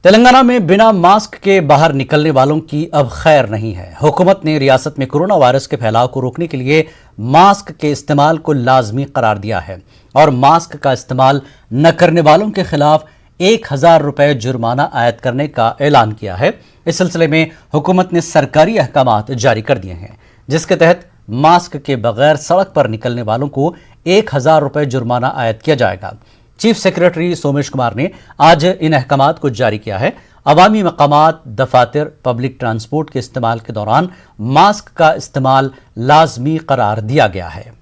तेलंगाना में बिना मास्क के बाहर निकलने वालों की अब खैर नहीं है। हुकूमत ने रियासत में कोरोना वायरस के फैलाव को रोकने के लिए मास्क के इस्तेमाल को लाजमी करार दिया है और मास्क का इस्तेमाल न करने वालों के खिलाफ 1000 रुपये जुर्माना आयद करने का ऐलान किया है। इस सिलसिले में हुकूमत ने सरकारी अहकामात जारी कर दिए हैं, जिसके तहत मास्क के बगैर सड़क पर निकलने वालों को 1000 रुपये जुर्माना आयद किया जाएगा। चीफ सेक्रेटरी सोमेश कुमार ने आज इन अहकामात को जारी किया है। अवामी मकामात, दफातर, पब्लिक ट्रांसपोर्ट के इस्तेमाल के दौरान मास्क का इस्तेमाल लाजमी करार दिया गया है।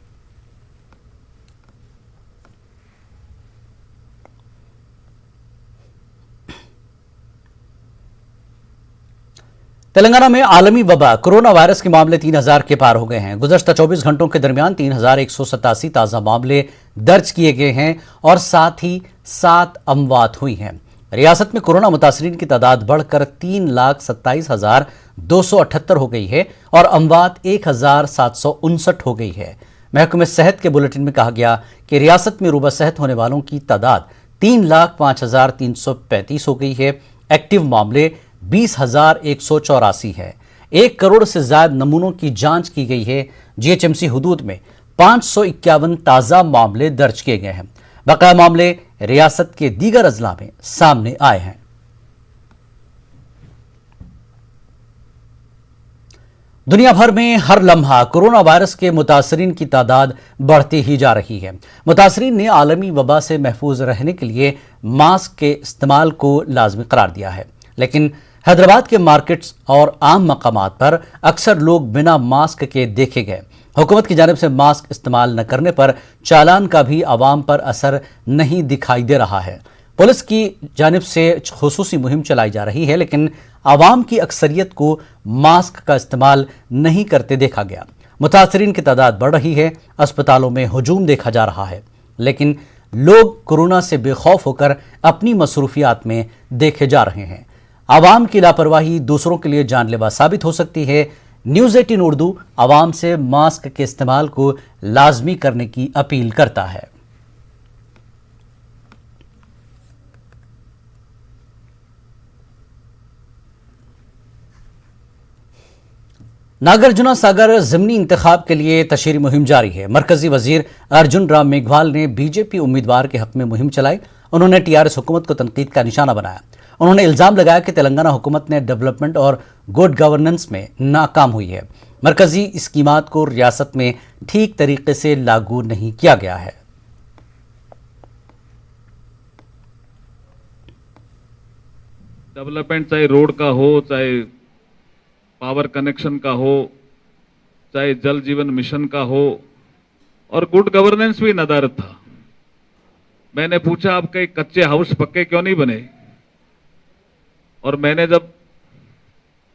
तेलंगाना में आलमी वबा कोरोना वायरस के मामले 3000 के पार हो गए हैं। गुज़श्ता 24 घंटों के दरमियान 3187 ताज़ा मामले दर्ज किए गए हैं और साथ ही 7 अमवात हुई हैं। रियासत में कोरोना मुतासरीन की तादाद बढ़कर 3,27,278 हो गई है और अमवात 1759 हो गई है। महकमे सेहत के बुलेटिन में कहा गया कि रियासत में रूबा सेहत होने वालों की तादाद 3,05,335 हो गई है। एक्टिव मामले 20,184 है। 1 करोड़ से ज्यादा नमूनों की जांच की गई है। जीएचएमसी हुदूद में 551 ताज़ा मामले दर्ज किए गए हैं। बकाया मामले रियासत के दीगर अजला में सामने आए हैं। दुनिया भर में हर लम्हा कोरोना वायरस के मुतासरीन की तादाद बढ़ती ही जा रही है। मुतासरीन ने आलमी वबा से महफूज रहने के लिए मास्क के इस्तेमाल को लाजमी करार दिया है, लेकिन हैदराबाद के मार्केट्स और आम मकामात पर अक्सर लोग बिना मास्क के देखे गए। हुकूमत की जानिब से मास्क इस्तेमाल न करने पर चालान का भी आवाम पर असर नहीं दिखाई दे रहा है। पुलिस की जानिब से खुसूसी मुहिम चलाई जा रही है, लेकिन आवाम की अक्सरियत को मास्क का इस्तेमाल नहीं करते देखा गया। मुतासरीन की तादाद बढ़ रही है, अस्पतालों में हुजूम देखा जा रहा है, लेकिन लोग कोरोना से बेखौफ होकर अपनी मसरूफियात में देखे जा रहे हैं। आवाम की लापरवाही दूसरों के लिए जानलेवा साबित हो सकती है। न्यूज़ 18 उर्दू आवाम से मास्क के इस्तेमाल को लाजमी करने की अपील करता है। नागार्जुन सागर ज़िमनी इंतखाब के लिए तशहीरी मुहिम जारी है। मरकजी वजीर अर्जुन राम मेघवाल ने बीजेपी उम्मीदवार के हक में मुहिम चलाई। उन्होंने टीआरएस हुकूमत को तनकीद का निशाना बनाया। उन्होंने इल्जाम लगाया कि तेलंगाना हुकूमत ने डेवलपमेंट और गुड गवर्नेंस में नाकाम हुई है। मरकजी स्कीमात को रियासत में ठीक तरीके से लागू नहीं किया गया है। डेवलपमेंट चाहे रोड का हो, चाहे पावर कनेक्शन का हो, चाहे जल जीवन मिशन का हो, और गुड गवर्नेंस भी नदारद था। मैंने पूछा आपके कच्चे हाउस पक्के क्यों नहीं बने, और मैंने जब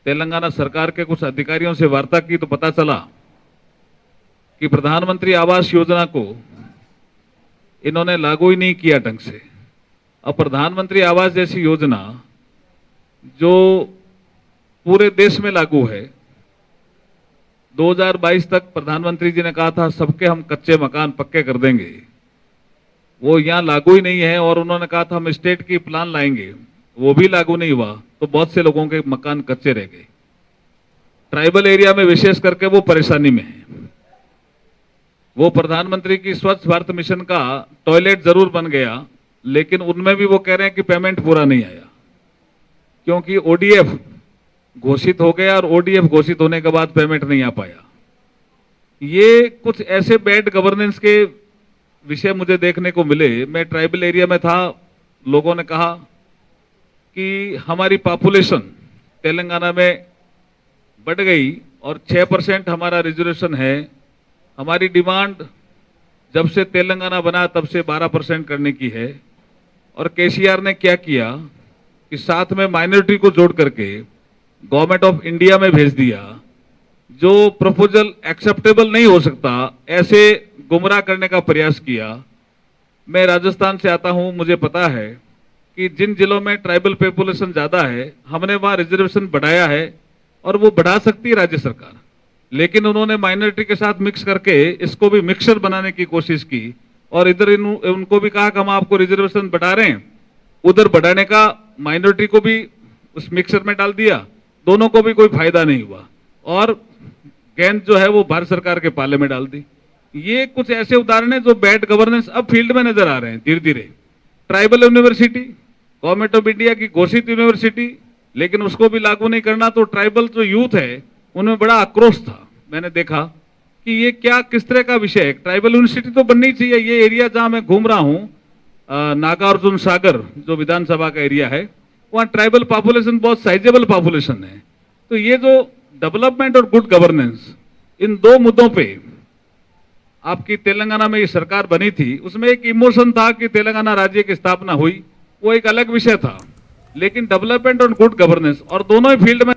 तेलंगाना सरकार के कुछ अधिकारियों से वार्ता की तो पता चला कि प्रधानमंत्री आवास योजना को इन्होंने लागू ही नहीं किया ढंग से। अब प्रधानमंत्री आवास जैसी योजना जो पूरे देश में लागू है, 2022 तक प्रधानमंत्री जी ने कहा था सबके हम कच्चे मकान पक्के कर देंगे, वो यहां लागू ही नहीं है। और उन्होंने कहा था हम स्टेट की प्लान लाएंगे, वो भी लागू नहीं हुआ, तो बहुत से लोगों के मकान कच्चे रह गए। ट्राइबल एरिया में विशेष करके वो परेशानी में है। वो प्रधानमंत्री की स्वच्छ भारत मिशन का टॉयलेट जरूर बन गया, लेकिन उनमें भी वो कह रहे हैं कि पेमेंट पूरा नहीं आया, क्योंकि ओडीएफ घोषित हो गया और ओडीएफ घोषित होने के बाद पेमेंट नहीं आ पाया। ये कुछ ऐसे बैड गवर्नेंस के विषय मुझे देखने को मिले। मैं ट्राइबल एरिया में था, लोगों ने कहा कि हमारी पॉपुलेशन तेलंगाना में बढ़ गई और 6% हमारा रिजर्वेशन है। हमारी डिमांड जब से तेलंगाना बना तब से 12% करने की है। और केसीआर ने क्या किया कि साथ में माइनॉरिटी को जोड़ करके गवर्नमेंट ऑफ इंडिया में भेज दिया। जो प्रपोजल एक्सेप्टेबल नहीं हो सकता, ऐसे गुमराह करने का प्रयास किया। मैं राजस्थान से आता हूं, मुझे पता है कि जिन जिलों में ट्राइबल पॉपुलेशन ज्यादा है, हमने वहां रिजर्वेशन बढ़ाया है और वो बढ़ा सकती है राज्य सरकार, लेकिन उन्होंने माइनॉरिटी के साथ मिक्स करके इसको भी मिक्सर बनाने की कोशिश की और इधर उनको भी कहा कि हम आपको रिजर्वेशन बढ़ा रहे हैं, उधर बढ़ाने का माइनॉरिटी को भी उस मिक्सर में डाल दिया, दोनों को भी कोई फायदा नहीं हुआ और गेंद जो है वो भारत सरकार के पाले में डाल दी। ये कुछ ऐसे उदाहरण हैं जो बैड गवर्नेंस अब फील्ड में नजर आ रहे हैं धीरे धीरे। Tribal university, government of India की घोषित यूनिवर्सिटी, लेकिन उसको भी लागू नहीं करना, तो ट्राइबल जो यूथ है उनमें बड़ा आक्रोश था। मैंने देखा कि ये क्या किस तरह का विषय है, ट्राइबल यूनिवर्सिटी तो बननी चाहिए। ये एरिया जहां मैं घूम रहा हूं, नागार्जुन सागर जो विधानसभा का एरिया है, वहां ट्राइबल पॉपुलेशन बहुत साइजेबल पॉपुलेशन है। तो ये जो डेवलपमेंट और गुड गवर्नेंस, इन दो मुद्दों पे आपकी तेलंगाना में ये सरकार बनी थी, उसमें एक इमोशन था कि तेलंगाना राज्य की स्थापना हुई, वो एक अलग विषय था, लेकिन डेवलपमेंट और गुड गवर्नेंस और दोनों ही फील्ड में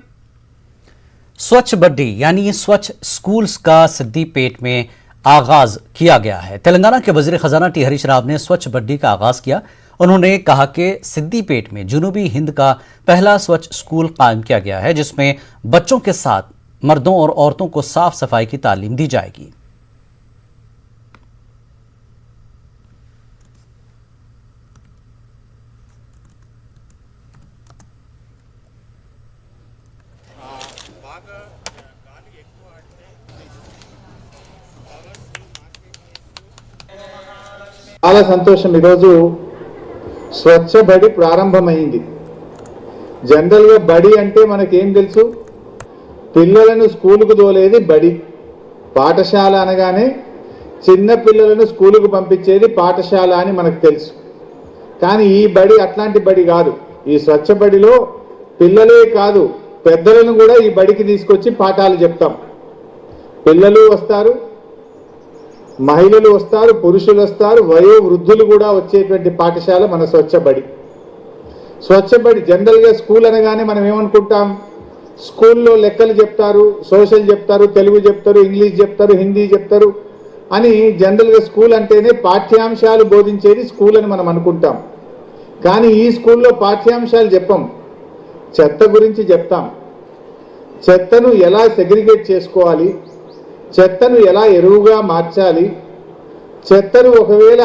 स्वच्छ बड्डी यानी स्वच्छ स्कूल्स का सिद्दीपेट में आगाज किया गया है। तेलंगाना के वजीर खजाना टी हरीश राव ने स्वच्छ बड्डी का आगाज किया। उन्होंने कहा कि सिद्दीपेट में जनूबी हिंद का पहला स्वच्छ स्कूल कायम किया गया है, जिसमें बच्चों के साथ मर्दों और औरतों को साफ सफाई की तालीम दी जाएगी। చాలా సంతోషం. ఈరోజు స్వచ్ఛ బడి ప్రారంభమైంది. జనరల్గా బడి అంటే మనకేం తెలుసు, పిల్లలను స్కూలుకు తోలేది బడి. పాఠశాల అనగానే చిన్న పిల్లలను స్కూలుకు పంపించేది పాఠశాల అని మనకు తెలుసు. కానీ ఈ బడి అట్లాంటి బడి కాదు. ఈ స్వచ్ఛ బడిలో పిల్లలే కాదు, పెద్దలను కూడా ఈ బడికి తీసుకొచ్చి పాఠాలు చెప్తాం. పిల్లలు వస్తారు, మహిళలు వస్తారు, పురుషులు వస్తారు, వయో వృద్ధులు కూడా వచ్చేటువంటి పాఠశాల మన స్వచ్ఛ బడి. స్వచ్ఛ బడి జనరల్గా స్కూల్ అనగానే మనం ఏమనుకుంటాం, స్కూల్లో లెక్కలు చెప్తారు, సోషల్ చెప్తారు, తెలుగు చెప్తారు, ఇంగ్లీష్ చెప్తారు, హిందీ చెప్తారు అని జనరల్గా స్కూల్ అంటేనే పాఠ్యాంశాలు బోధించేది స్కూల్ అని మనం అనుకుంటాం. కానీ ఈ స్కూల్లో పాఠ్యాంశాలు చెప్పం, చెత్త గురించి చెప్తాం. చెత్తను ఎలా సెగ్రిగేట్ చేసుకోవాలి, చెత్తను ఎలా ఎరువుగా మార్చాలి, చెత్తను ఒకవేళ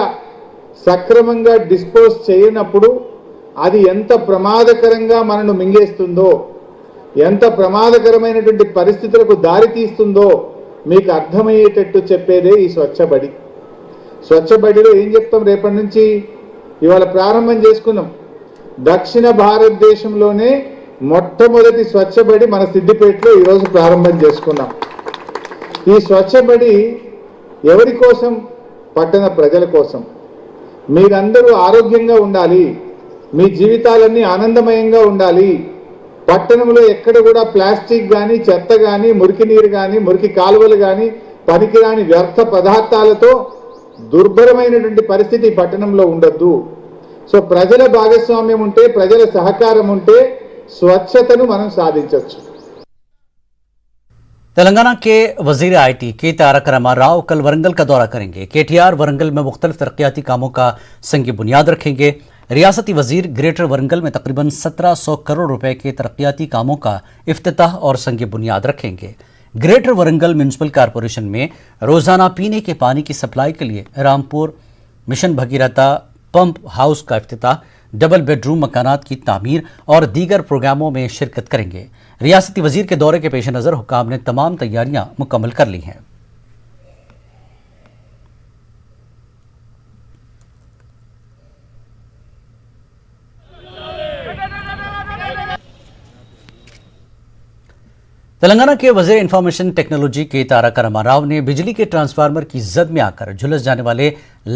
సక్రమంగా డిస్పోజ్ చేయనప్పుడు అది ఎంత ప్రమాదకరంగా మనను మింగేస్తుందో, ఎంత ప్రమాదకరమైనటువంటి పరిస్థితులకు దారి తీస్తుందో మీకు అర్థమయ్యేటట్టు చెప్పేదే ఈ స్వచ్ఛ బడి. స్వచ్ఛ బడిలో ఏం చెప్తాం, రేపటి నుంచి ఇవాళ ప్రారంభం చేసుకున్నాం. దక్షిణ భారతదేశంలోనే మొట్టమొదటి స్వచ్ఛ బడి మన సిద్దిపేటలో ఈరోజు ప్రారంభం చేసుకున్నాం. ఈ స్వచ్ఛ బడి ఎవరి కోసం? పట్టణ ప్రజల కోసం. మీరందరూ ఆరోగ్యంగా ఉండాలి, మీ జీవితాలన్నీ ఆనందమయంగా ఉండాలి. పట్టణంలో ఎక్కడ కూడా ప్లాస్టిక్ కానీ, చెత్త కానీ, మురికి నీరు కానీ, మురికి కాలువలు కానీ, పనికిరాని వ్యర్థ పదార్థాలతో దుర్భరమైనటువంటి పరిస్థితి పట్టణంలో ఉండొద్దు. సో ప్రజల భాగస్వామ్యం ఉంటే, ప్రజల సహకారం ఉంటే స్వచ్ఛతను మనం సాధించవచ్చు. तेलंगाना के वजीर आईटी के तारक रामाराव कल वरंगल का दौरा करेंगे। केटीआर वरंगल में मुख्तलिफ तरक्याती कामों का संग बुनियाद रखेंगे। रियासती वजीर ग्रेटर वरंगल में तकरीबन 1700 करोड़ रुपए के तरक्याती कामों का इफ्तिताह और संग बुनियाद रखेंगे। ग्रेटर वरंगल म्यूनसिपल कॉरपोरेशन में रोजाना पीने के पानी की सप्लाई के लिए Rampur mission Bhagiratha pump house का इफ्तिताह, डबल बेडरूम मकानात की तामीर और दीगर प्रोग्रामों में शिरकत करेंगे। रियासती वजीर के दौरे के पेश नज़र हुकाम ने तमाम तैयारियां मुकम्मल कर ली हैं। तेलंगाना के वजीर इंफॉर्मेशन टेक्नोलॉजी के तारक रामाराव ने बिजली के ट्रांसफार्मर की जद में आकर झुलस जाने वाले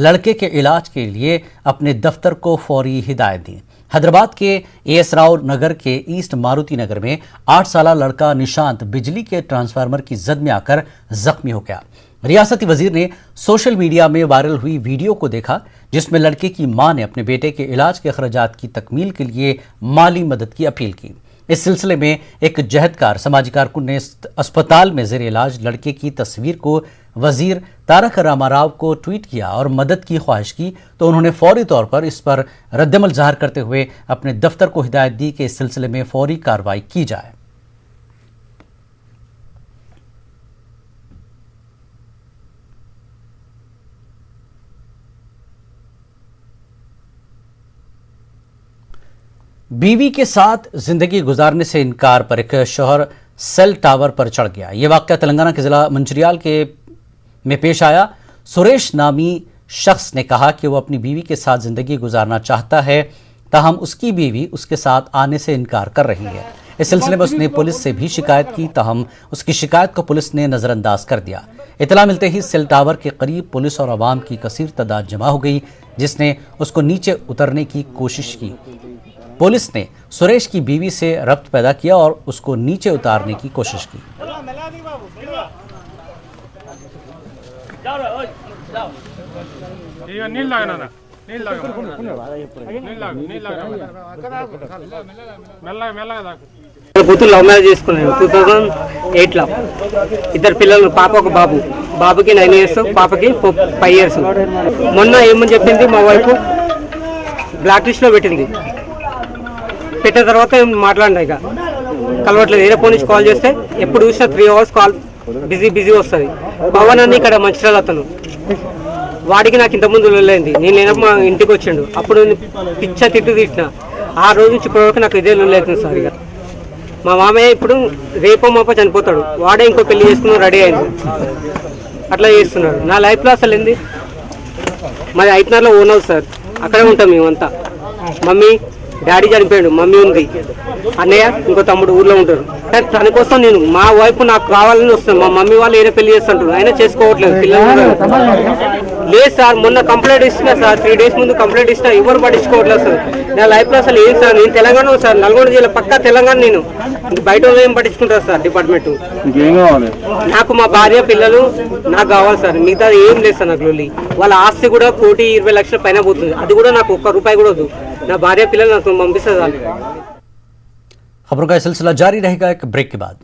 लड़के के इलाज के लिए अपने दफ्तर को फौरी हिदायत दी। हैदराबाद के एएस राव नगर के ईस्ट मारुति नगर में 8 साला लड़का निशांत बिजली के ट्रांसफार्मर की जद में आकर जख्मी हो गया। रियासती वजीर ने सोशल मीडिया में वायरल हुई वीडियो को देखा, जिसमें लड़के की मां ने अपने बेटे के इलाज के खर्चात की तकमील के लिए माली मदद की अपील की। इस सिलसिले में एक जहदकार समाजी कारकुन ने अस्पताल में जेर इलाज लड़के की तस्वीर को वजीर तारक रामाराव को ट्वीट किया और मदद की ख्वाहिश की, तो उन्होंने फौरी तौर पर इस पर रद्दमल ज़ाहिर करते हुए अपने दफ्तर को हिदायत दी कि इस सिलसिले में फौरी कार्रवाई की जाए। बीवी के साथ जिंदगी गुजारने से इनकार पर एक शौहर सेल टावर पर चढ़ गया। ये वाकया तेलंगाना के जिला मंचिर्याल में पेश आया। सुरेश नामी शख्स ने कहा कि वो अपनी बीवी के साथ जिंदगी गुजारना चाहता है, ताहम उसकी बीवी उसके साथ आने से इनकार कर रही है। इस सिलसिले में उसने पुलिस से भी शिकायत की, ताहम उसकी शिकायत को पुलिस ने नजरअंदाज कर दिया। इतला मिलते ही सेल टावर के करीब पुलिस और आवाम की कसीर तादाद जमा हो गई, जिसने उसको नीचे उतरने की कोशिश की। पुलिस ने सुरेश की बीवी से रब्त पैदा किया और उसको नीचे उतारने की कोशिश की। కూతురు లవ్ మ్యారేజ్ చేసుకున్నాను 2008లో. ఇద్దరు పిల్లలు, పాప ఒక బాబు. బాబుకి 9 years, పాపకి 5 years. మొన్న ఏమని చెప్పింది మా వైఫ్, బ్లాక్ లిస్ట్ లో పెట్టింది. పెట్టిన తర్వాత ఏం మాట్లాడినా, ఇక కలవట్లేదు. వేరే ఫోన్ నుంచి కాల్ చేస్తే ఎప్పుడు చూసినా 3 hours కాల్ బిజీ వస్తుంది. పవన్ అని ఇక్కడ మంచిర్యాల అతను, వాడికి నాకు ఇంతకుముందు లొల్లైంది. నేను లేనప్పుడు మా ఇంటికి వచ్చిండు. అప్పుడు పిచ్చ తిట్టిన. ఆ రోజు నుంచి ఇప్పటివరకు నాకు ఇదే లొల్లైతుంది సార్. ఇక మా మామయ్య ఇప్పుడు రేపో మాపో చనిపోతాడు, వాడే ఇంకో పెళ్లి చేసుకుని రెడీ అయింది. అట్లా చేస్తున్నాడు. నా లైఫ్లో అసలు ఏంది, మాది ఐతనార్లో ఓన్ హౌస్ సార్. అక్కడే ఉంటాం మేమంతా. మమ్మీ డాడీ చనిపోయాడు, మమ్మీ ఉంది, అన్నయ్య ఇంకో తమ్ముడు ఊర్లో ఉంటారు. కానీ తన కోసం నేను, మా వైపు నాకు కావాలని వస్తాను. మా మమ్మీ వాళ్ళు ఏదో పెళ్లి చేస్తుంటారు, అయినా చేసుకోవట్లేదు. పిల్లలు లేదు సార్. మొన్న కంప్లైంట్ ఇస్తున్నా సార్, 3 days ముందు కంప్లైంట్ ఇస్తున్నా, ఎవరు పట్టించుకోవట్లేదు సార్. నా లైఫ్లో అసలు ఏం సార్, నేను తెలంగాణ సార్, నల్గొండ జిల్లా పక్కా తెలంగాణ. నేను బయట వాళ్ళు ఏం పట్టించుకుంటారు సార్ డిపార్ట్మెంట్. నాకు మా భార్య పిల్లలు నాకు కావాలి సార్, మిగతా ఏం లేదు సార్. నాకు లొల్లి వాళ్ళ ఆస్తి కూడా 1,20 లక్షల పైన పోతుంది, అది కూడా నాకు 1 రూపాయి కూడా వద్దు. నా భార్య పిల్లలు నాకు పంపిస్తే చాలు। खबरों का सिलसिला जारी रहेगा एक ब्रेक के बाद।